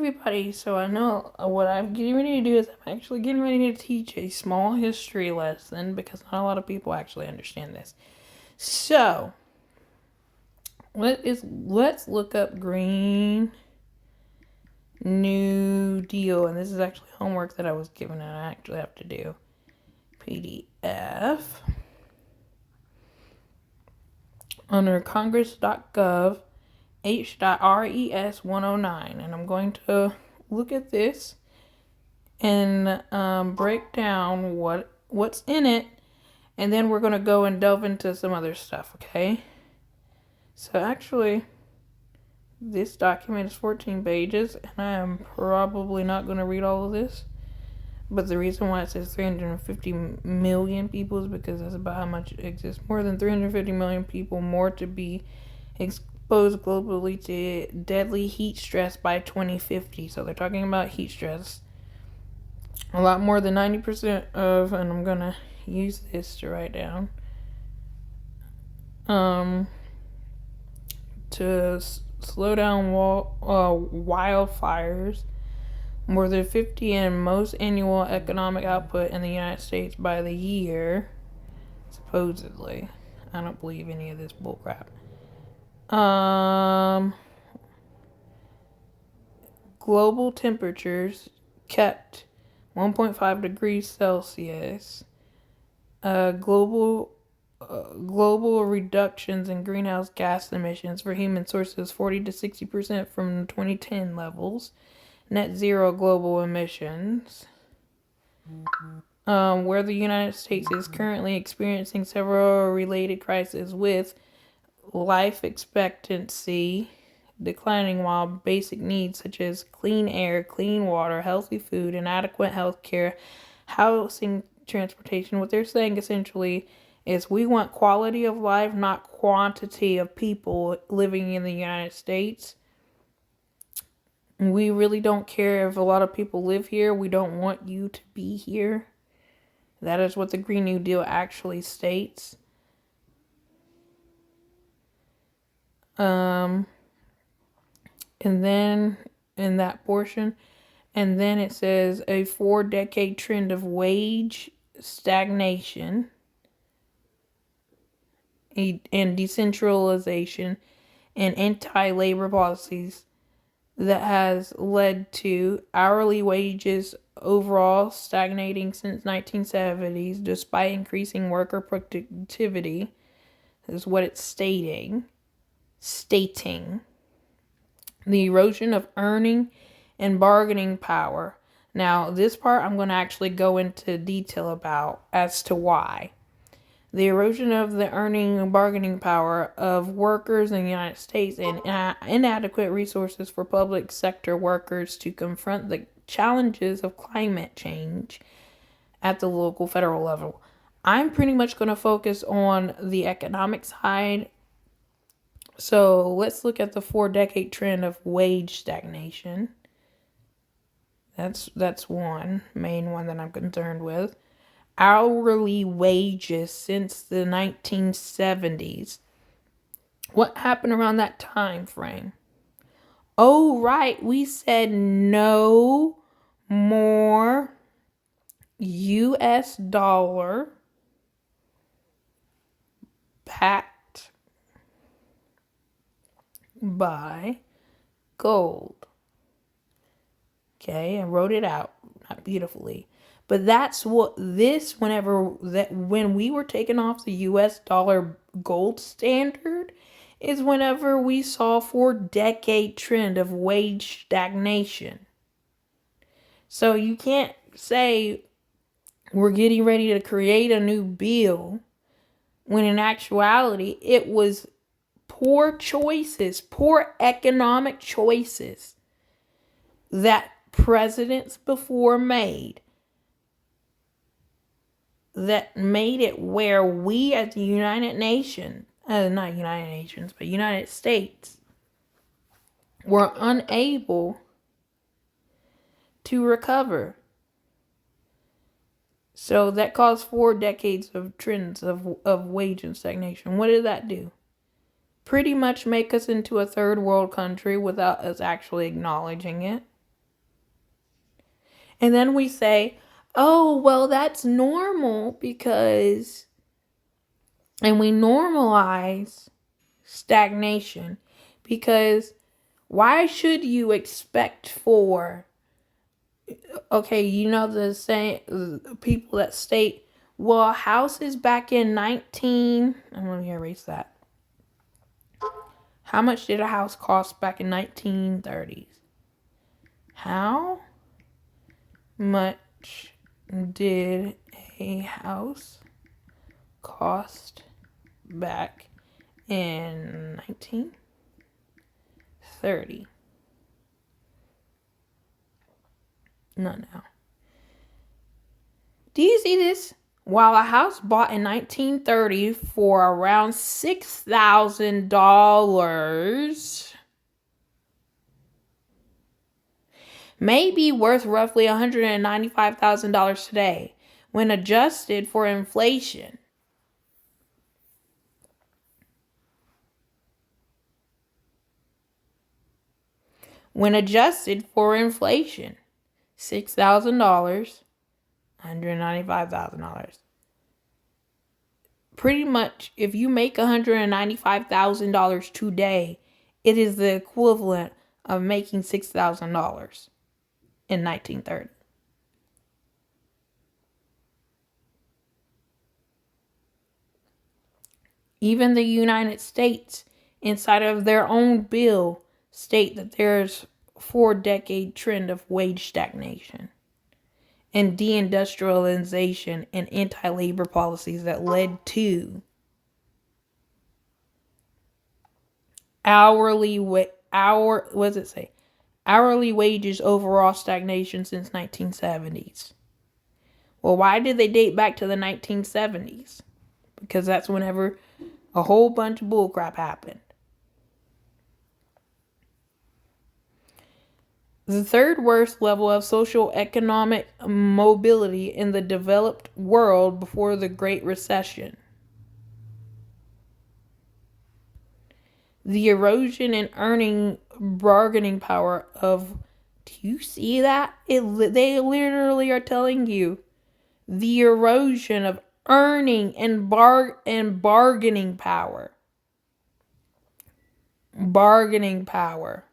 everybody. So I know what I'm getting ready to do is I'm actually getting ready to teach a small history lesson because not a lot of people actually understand this. So let's look up Green New Deal, and this is actually homework that I was given and I actually have to do. PDF under congress.gov H.RES 109, and I'm going to look at this and break down what's in it, and then we're going to go and delve into some other stuff, okay? So actually, this document is 14 pages, and I am probably not going to read all of this, but the reason why it says 350 million people is because that's about how much exists. More than 350 million people more to be exposed globally to deadly heat stress by 2050. So they're talking about heat stress. A lot more than 90% of, and I'm gonna use this to write down, to slow down wildfires, more than 50 in most annual economic output in the United States by the year, supposedly. I don't believe any of this bullcrap. Global temperatures kept 1.5 degrees Celsius. Global reductions in greenhouse gas emissions for human sources 40 to 60% from 2010 levels. Net zero global emissions. Where the United States is currently experiencing several related crises with life expectancy declining while basic needs such as clean air, clean water, healthy food, and adequate health care, housing, transportation. What they're saying essentially is we want quality of life, not quantity of people living in the United States. We really don't care if a lot of people live here. We don't want you to be here. That is what the Green New Deal actually states. And then in that portion, and then it says a 4-decade trend of wage stagnation and decentralization and anti-labor policies that has led to hourly wages overall stagnating since 1970s despite increasing worker productivity is what it's stating. The erosion of earning and bargaining power. Now, this part I'm going to actually go into detail about as to why. The erosion of the earning and bargaining power of workers in the United States and inadequate resources for public sector workers to confront the challenges of climate change at the local federal level. I'm pretty much going to focus on the economic side. So let's look at the 4-decade trend of wage stagnation. That's one main one that I'm concerned with. Hourly wages since the 1970s. What happened around that time frame? Oh, right. We said no more US dollar backed by gold. Okay, I wrote it out, not beautifully. But that's what this, when we were taking off the US dollar gold standard, is whenever we saw 4-decade trend of wage stagnation. So you can't say we're getting ready to create a new bill when in actuality it was poor economic choices that presidents before made that made it where we as the United States were unable to recover. So that caused 4 decades of trends of wage and stagnation. What did that do? Pretty much make us into a third world country without us actually acknowledging it. And then we say, oh, well, that's normal because, and we normalize stagnation because why should you expect for, okay, you know, the same people that state, well, houses back in I'm going to erase that. How much did a house cost back in 1930s? How much did a house cost back in 1930? No. Do you see this? While a house bought in 1930 for around $6,000 may be worth roughly $195,000 today when adjusted for inflation. When adjusted for inflation, $6,000, $195,000. Pretty much, if you make $195,000 today, it is the equivalent of making $6,000 in 1930. Even the United States, inside of their own bill, state that there's a 4-decade trend of wage stagnation and deindustrialization and anti-labor policies that led to hourly wages overall stagnation since 1970s. Well, why did they date back to the 1970s? Because that's whenever a whole bunch of bullcrap happened. The third worst level of social economic mobility in the developed world before the Great Recession. The erosion in earning bargaining power of, do you see that? They literally are telling you the erosion of earning and bargaining power. Bargaining power.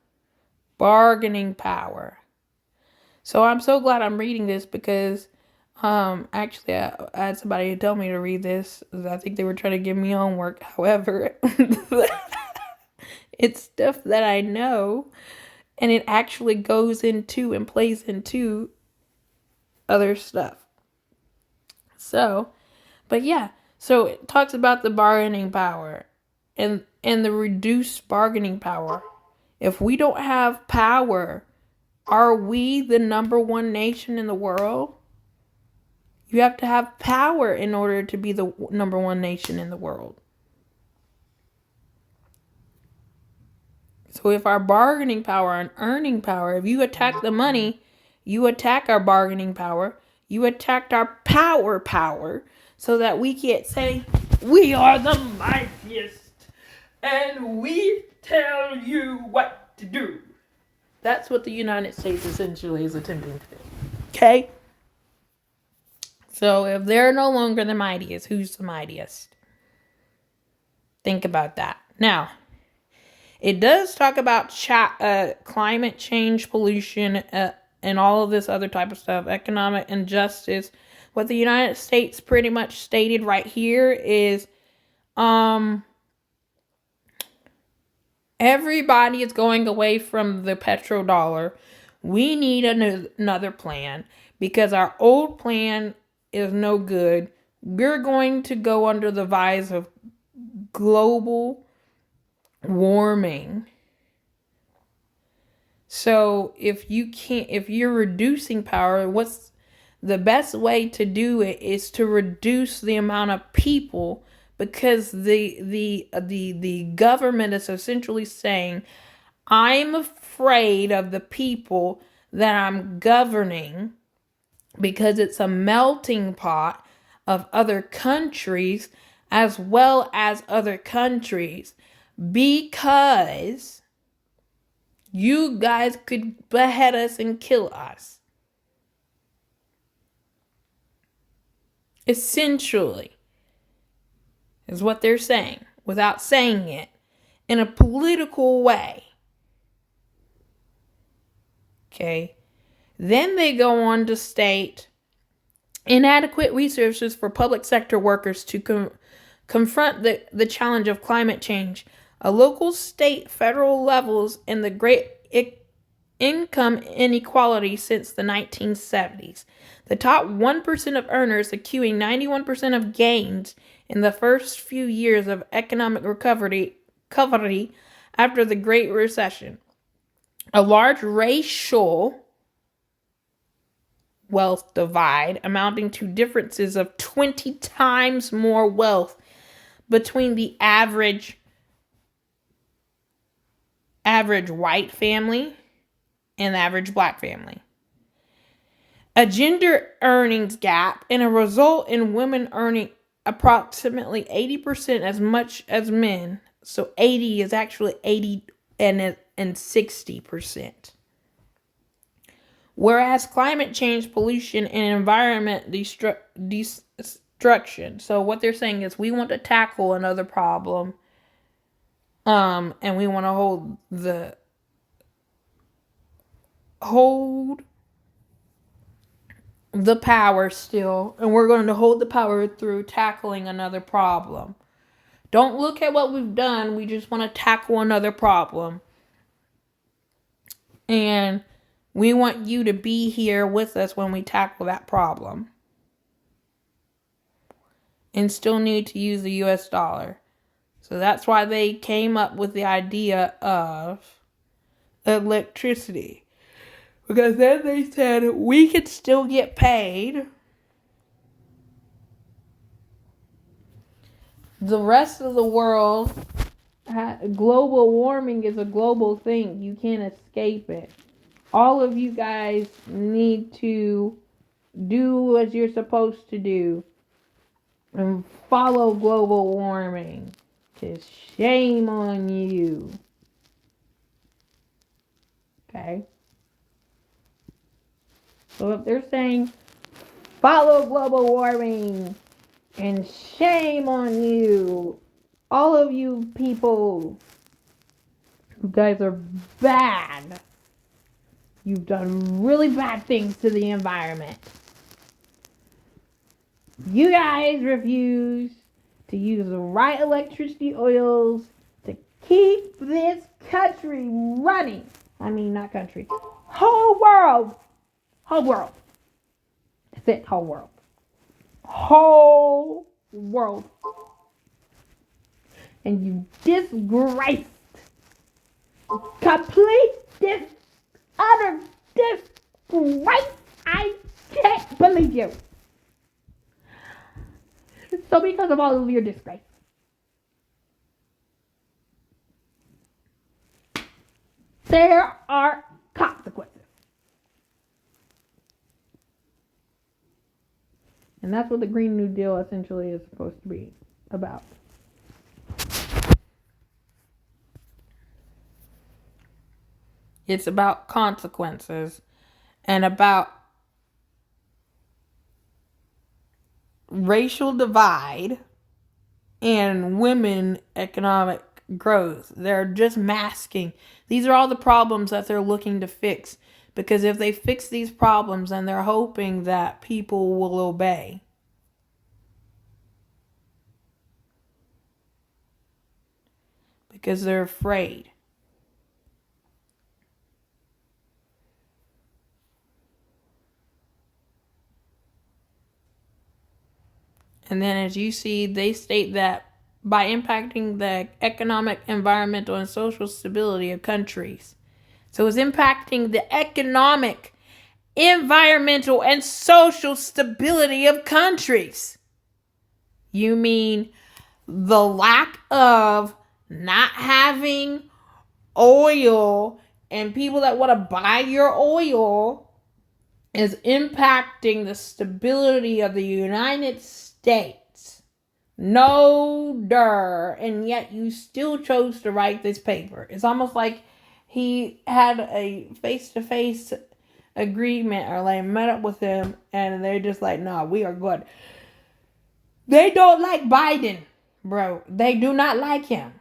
So I'm so glad I'm reading this because actually I had somebody tell me to read this. I think they were trying to give me homework. However, it's stuff that I know, and it actually goes into and plays into other stuff. So, but yeah, so it talks about the bargaining power and the reduced bargaining power. If we don't have power, are we the number one nation in the world? You have to have power in order to be the number one nation in the world. So if our bargaining power and earning power, if you attack the money, you attack our bargaining power, you attacked our power, so that we can't say, we are the mightiest, and we tell you what to do. That's what the United States essentially is attempting to do. Okay? So if they're no longer the mightiest, who's the mightiest? Think about that. Now, it does talk about climate change, pollution, and all of this other type of stuff, economic injustice. What the United States pretty much stated right here is everybody is going away from the petrodollar. We need another plan because our old plan is no good. We're going to go under the vise of global warming. So if you're reducing power, what's the best way to do it is to reduce the amount of people, because the government is essentially saying, I'm afraid of the people that I'm governing because it's a melting pot of other countries as well as other countries, because you guys could behead us and kill us. essentially, is what they're saying, without saying it, in a political way. Okay. Then they go on to state inadequate resources for public sector workers to confront the challenge of climate change. A local, state, federal levels, and the great income inequality since the 1970s. The top 1% of earners accruing 91% of gains in the first few years of economic recovery after the Great Recession. A large racial wealth divide amounting to differences of 20 times more wealth between the average white family and the average black family. A gender earnings gap and a result in women earning approximately 80% as much as men. So 80 is actually 80 and 60%. Whereas climate change, pollution, and environment destruction. So what they're saying is we want to tackle another problem, and we want to hold the power still, and we're going to hold the power through tackling another problem. Don't look at what we've done. We just want to tackle another problem. And we want you to be here with us when we tackle that problem. And still need to use the US dollar. So that's why they came up with the idea of electricity. Because then they said we could still get paid. The rest of the world, global warming is a global thing. You can't escape it. All of you guys need to do what you're supposed to do and follow global warming. Just shame on you. Okay? So if they're saying follow global warming and shame on you, all of you people, you guys are bad. You've done really bad things to the environment. You guys refuse to use the right electricity oils to keep this country running. I mean, not country. Whole world. Whole world. That's it, whole world. Whole world. And you disgraced, complete utter disgrace. I can't believe you. So because of all of your disgrace, there are consequences. And that's what the Green New Deal essentially is supposed to be about. It's about consequences and about racial divide and women economic growth. They're just masking. These are all the problems that they're looking to fix. Because if they fix these problems, then they're hoping that people will obey. Because they're afraid. And then as you see, they state that by impacting the economic, environmental, and social stability of countries. So it's impacting the economic, environmental, and social stability of countries. You mean the lack of not having oil and people that want to buy your oil is impacting the stability of the United States. No, and yet you still chose to write this paper. It's almost like he had a face-to-face agreement or like met up with him and they're just like, no, we are good. They don't like Biden, bro. They do not like him.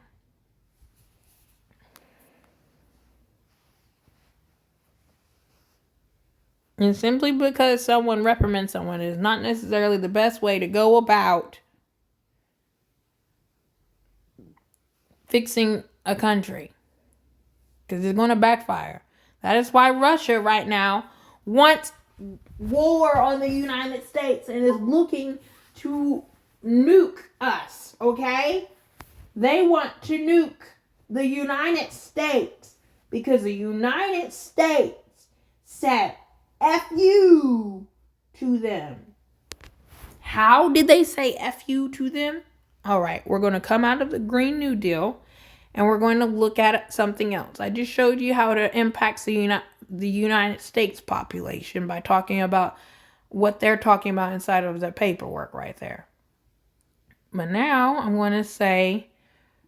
And simply because someone reprimands someone is not necessarily the best way to go about fixing a country. Because it's going to backfire. That is why Russia right now wants war on the United States and is looking to nuke us, okay? They want to nuke the United States because the United States said F you to them. How did they say F you to them? All right, we're going to come out of the Green New Deal and we're going to look at something else. I just showed you how it impacts the United States population by talking about what they're talking about inside of the paperwork right there. But now I'm going to say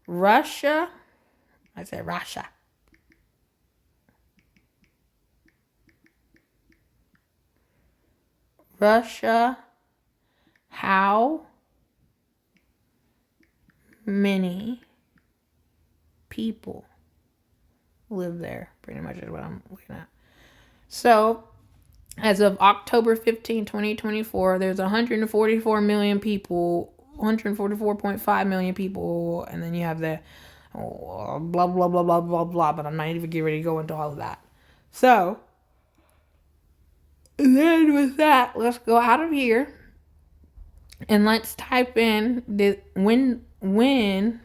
Russia. I said Russia. Russia. How many people live there? Pretty much is what I'm looking at. So, as of October 15, 2024, there's 144 million people, 144.5 million people, and then you have the blah, blah, blah, blah, blah, blah, but I'm not even getting ready to go into all of that. So, then with that, let's go out of here, and let's type in, when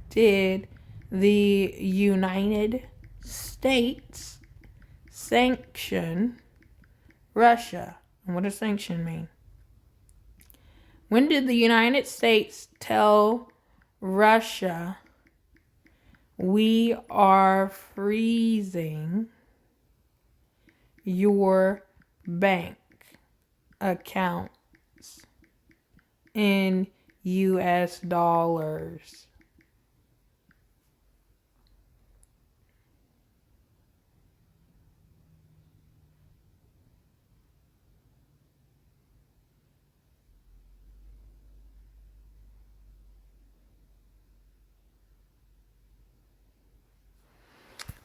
did the United States sanction Russia? And what does sanction mean? When did the United States tell Russia we are freezing your bank accounts in US dollars?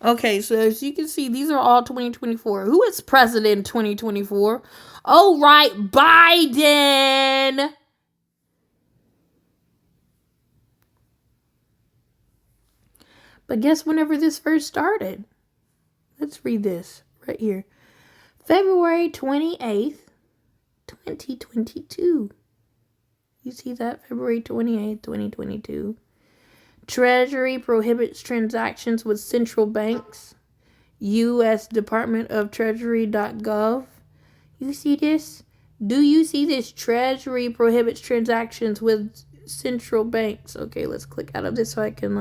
Okay, so as you can see, these are all 2024. Who is president in 2024? Oh, right, Biden. But guess whenever this first started? Let's read this right here. February 28th, 2022. You see that? February 28th, 2022. Treasury prohibits transactions with central banks. U.S. Department of Treasury.gov. You see this? Do you see this? Treasury prohibits transactions with central banks. Okay, let's click out of this so I can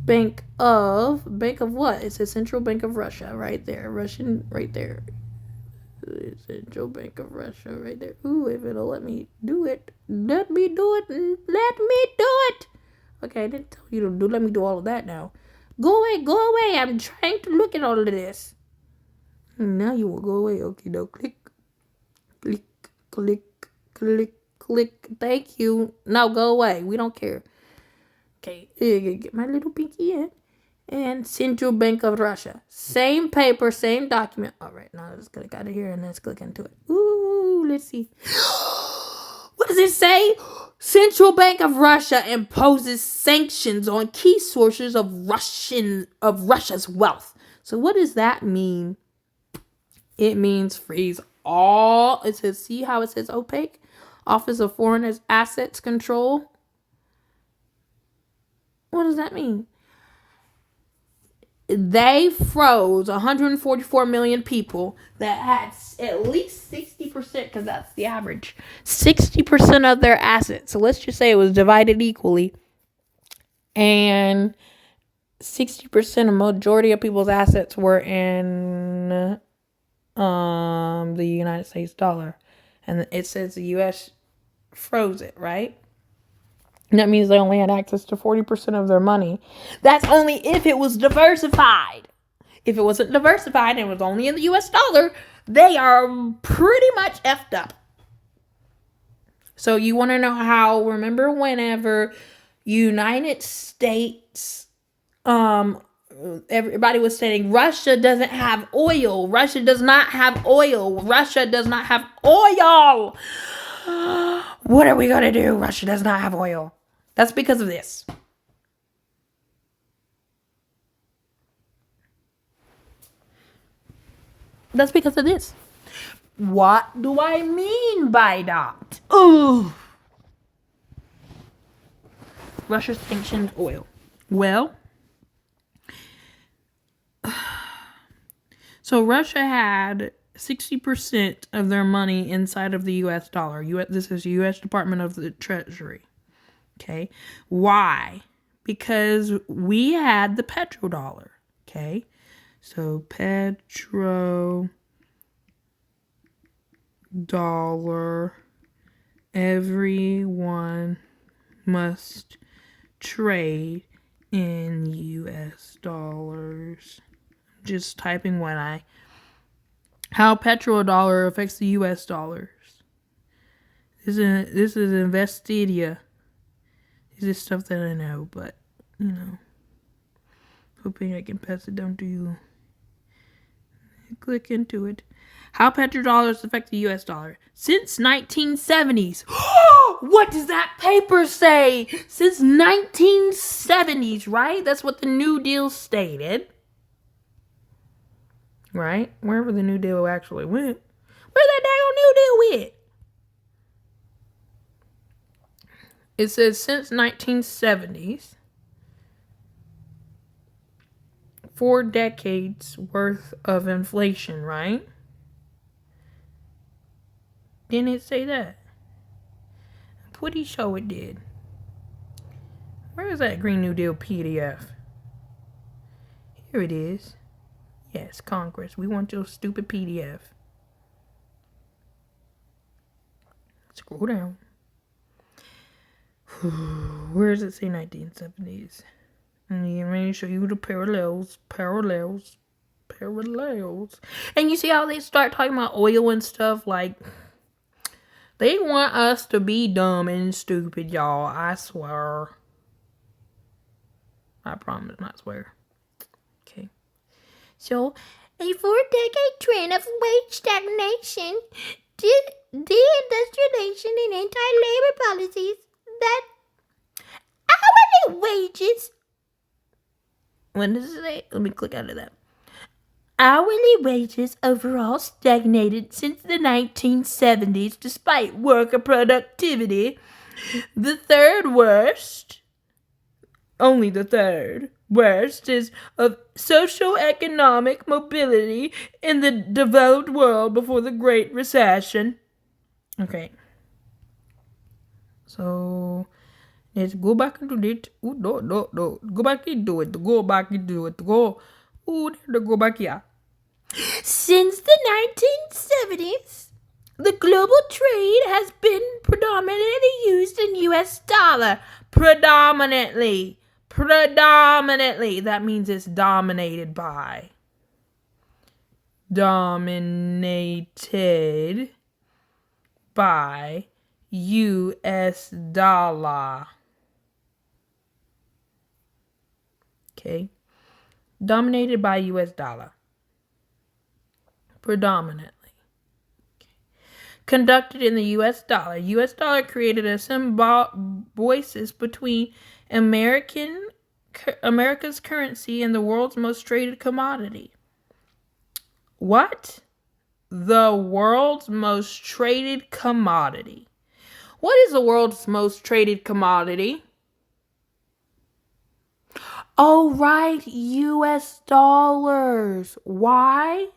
Bank of what? It says Central Bank of Russia right there. Russian right there. Central Bank of Russia right there. Ooh, if it'll let me do it. Let me do it. Let me do it. Okay, I didn't tell you to let me do all of that now. Go away. I'm trying to look at all of this. Now you will go away. Okay, now click. Thank you. Now go away. We don't care. Okay, get my little pinky in. And Central Bank of Russia. Same paper, same document. All right, now let's click out of here and let's click into it. Ooh, let's see. What does it say? Central Bank of Russia imposes sanctions on key sources of Russia's wealth. So what does that mean? It means freeze all. It says, see how it says opaque? Office of Foreign Assets Control. What does that mean? They froze 144 million people that had at least 60%, because that's the average, 60% of their assets. So let's just say it was divided equally. And 60%, a majority of people's assets were in the United States dollar. And it says the U.S. froze it, right? And that means they only had access to 40% of their money. That's only if it was diversified. If it wasn't diversified and it was only in the US dollar, they are pretty much effed up. So you want to know how, remember whenever United States, everybody was saying Russia doesn't have oil. Russia does not have oil. Russia does not have oil. What are we going to do? Russia does not have oil. That's because of this. That's because of this. What do I mean by that? Oh, Russia sanctioned oil. Well, so Russia had 60% of their money inside of the U.S. dollar. This is U.S. Department of the Treasury. Okay. Why? Because we had the petrodollar. Okay. So petrodollar, everyone must trade in U.S. dollars. Just typing how petrodollar affects the U.S. dollars. This is Investidia. This is stuff that I know, but, hoping I can pass it down to you. Click into it. How petrodollars affect the U.S. dollar. Since 1970s. What does that paper say? Since 1970s, right? That's what the New Deal stated. Right? Wherever the New Deal actually went. Where's that daggone New Deal with? It says since 1970s. 4 decades worth of inflation, right? Didn't it say that? I'm pretty sure it did. Where is that Green New Deal PDF? Here it is. Yes, Congress. We want your stupid PDF. Scroll down. Where does it say 1970s? And let me show you the parallels. And you see how they start talking about oil and stuff? Like, they want us to be dumb and stupid, y'all. I swear. I promise, not swear. Okay. So, a 4-decade trend of wage stagnation, deindustrialization, and anti-labor policies that hourly wages. When does it say? Let me click out of that. Hourly wages overall stagnated since the 1970s despite worker productivity. The third worst, only the third worst, is of socioeconomic mobility in the developed world before the Great Recession. Okay. So, let's go back into it. Ooh, no. Go back into it. Go back here. Since the 1970s, the global trade has been predominantly used in U.S. dollar. Predominantly. That means it's dominated by. Dominated by U.S. dollar. Okay. Dominated by U.S. dollar. Predominantly. Okay. Conducted in the U.S. dollar. U.S. dollar created a symbiosis between America's currency and the world's most traded commodity. What? The world's most traded commodity. What is the world's most traded commodity? Oh, right, U.S. dollars. Why?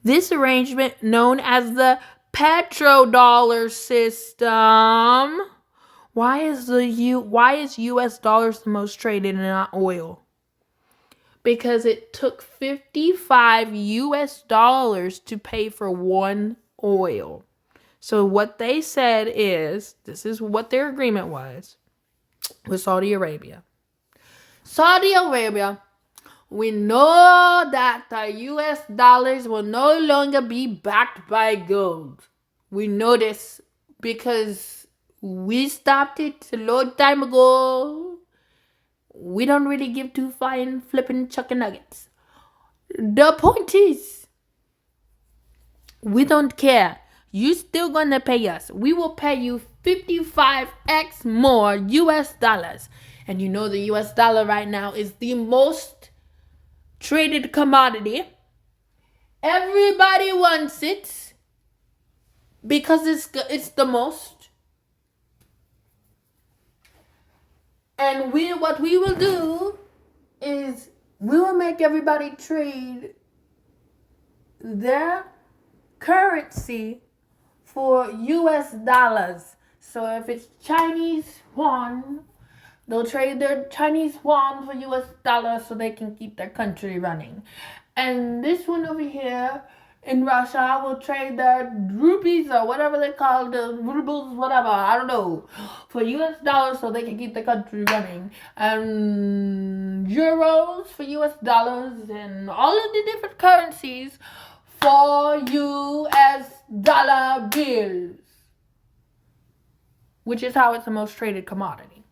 This arrangement, known as the petrodollar system. Why is U.S. dollars the most traded and not oil? Because it took 55 U.S. dollars to pay for one oil. So what they said is, this is what their agreement was with Saudi Arabia. Saudi Arabia, we know that the U.S. dollars will no longer be backed by gold. We know this because we stopped it a long time ago. We don't really give two flying flipping chicken nuggets. The point is, we don't care. You still gonna pay us. We will pay you 55x more US dollars. And you know the US dollar right now is the most traded commodity. Everybody wants it because it's the most. And what we will do is we will make everybody trade their currency for US dollars. So if it's Chinese yuan, they'll trade their Chinese yuan for US dollars so they can keep their country running. And this one over here in Russia will trade their rupees or whatever they call the rubles, whatever, I don't know, for US dollars so they can keep the country running. And euros for US dollars and all of the different currencies for US dollar bills, which is how it's the most traded commodity.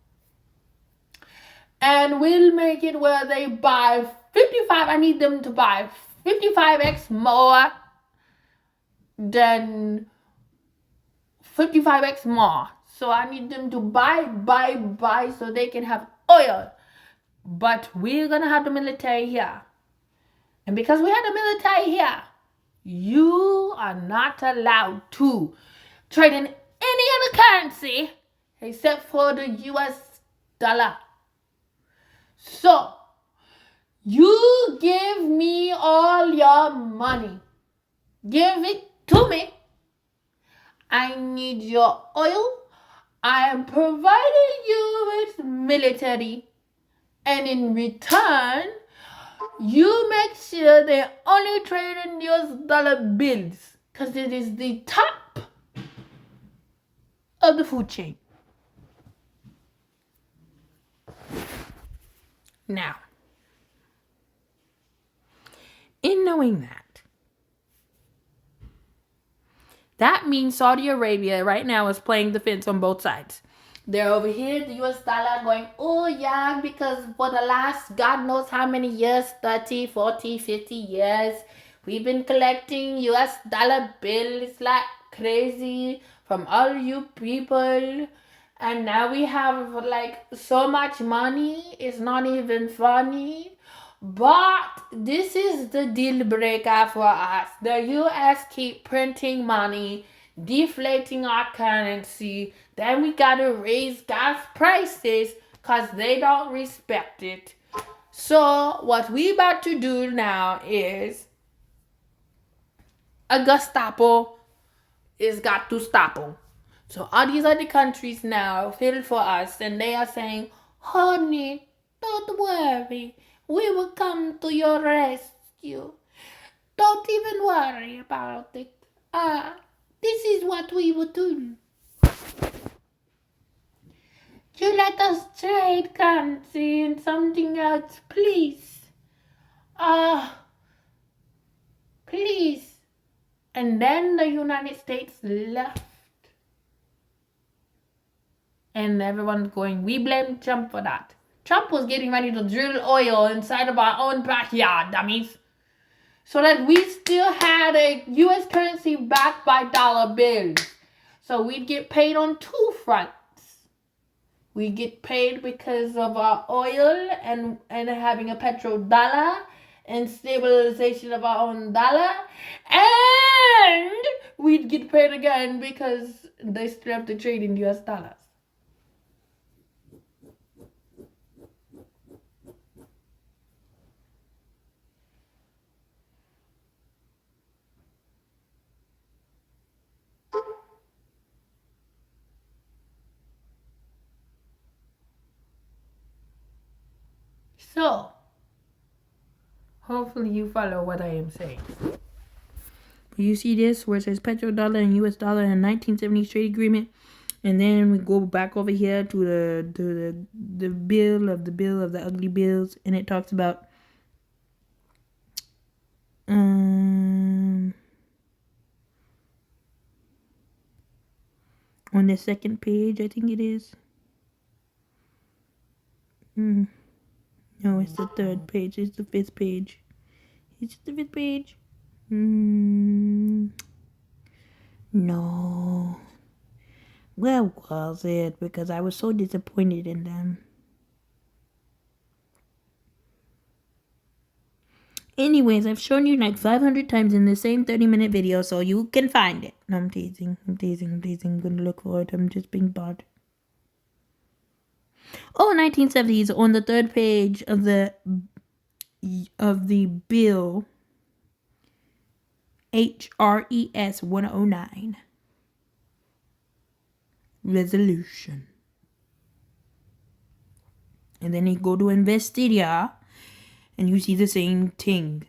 And we'll make it where they buy 55. I need them to buy 55x more than 55x more. So I need them to buy so they can have oil. But we're going to have the military here. And because we have the military here, you are not allowed to trade in any other currency except for the US dollar. So, you give me all your money. Give it to me. I need your oil. I am providing you with military. And in return, you make sure they only trade in US dollar bills. Because it is the top of the food chain. Now, in knowing that means Saudi Arabia right now is playing defense on both sides. They're over here, the US dollar going, oh yeah, because for the last God knows how many years, 30, 40, 50 years, we've been collecting US dollar bills like crazy from all you people. And now we have like so much money, it's not even funny. But this is the deal breaker for us. The US keep printing money, deflating our currency. Then we gotta raise gas prices because they don't respect it. So what we about to do now is a Gestapo is got to stop them. So all these other countries now feel for us and they are saying, honey, don't worry. We will come to your rescue. Don't even worry about it. This is what we will do. You let us trade currency and something else, please. Please. And then the United States left. And everyone's going, we blame Trump for that. Trump was getting ready to drill oil inside of our own backyard, dummies. So that we still had a US currency backed by dollar bills. So we'd get paid on two fronts. We get paid because of our oil and having a petrodollar and stabilization of our own dollar. And we'd get paid again because they still have to trade in US dollars. So, hopefully you follow what I am saying. You see this where it says petrodollar and US dollar in 1970s trade agreement, and then we go back over here to the bill of the ugly bills, and it talks about On the second page, I think it is. No, it's the third page. It's the fifth page. Is it the fifth page? No. Where was it? Because I was so disappointed in them. Anyways, I've shown you like 500 times in the same 30-minute video, so you can find it. No, I'm teasing. I'm gonna look for it. I'm just being bored. Oh, 1970s on the third page of the bill. HRES 109. Resolution. And then you go to Investidia and you see the same thing.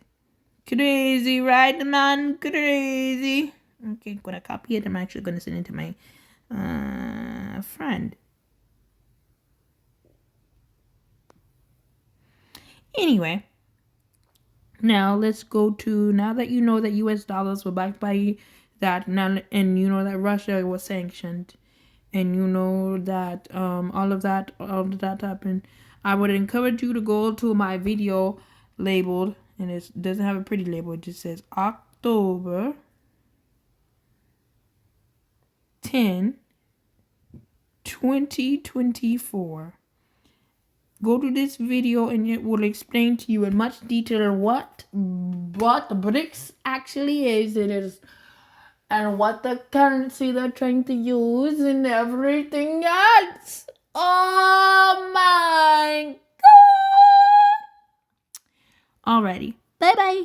Crazy, right, man? Crazy. Okay, I'm gonna copy it. I'm actually gonna send it to my friend. Anyway, now let's go to, now that you know that US dollars were backed by that, now, and you know that Russia was sanctioned, and you know that all of that happened, I would encourage you to go to my video labeled, and it doesn't have a pretty label, it just says October 10, 2024. Go to this video and it will explain to you in much detail what the BRICS actually is. It is, and what the currency they're trying to use and everything else. Oh my God. Alrighty. Bye-bye.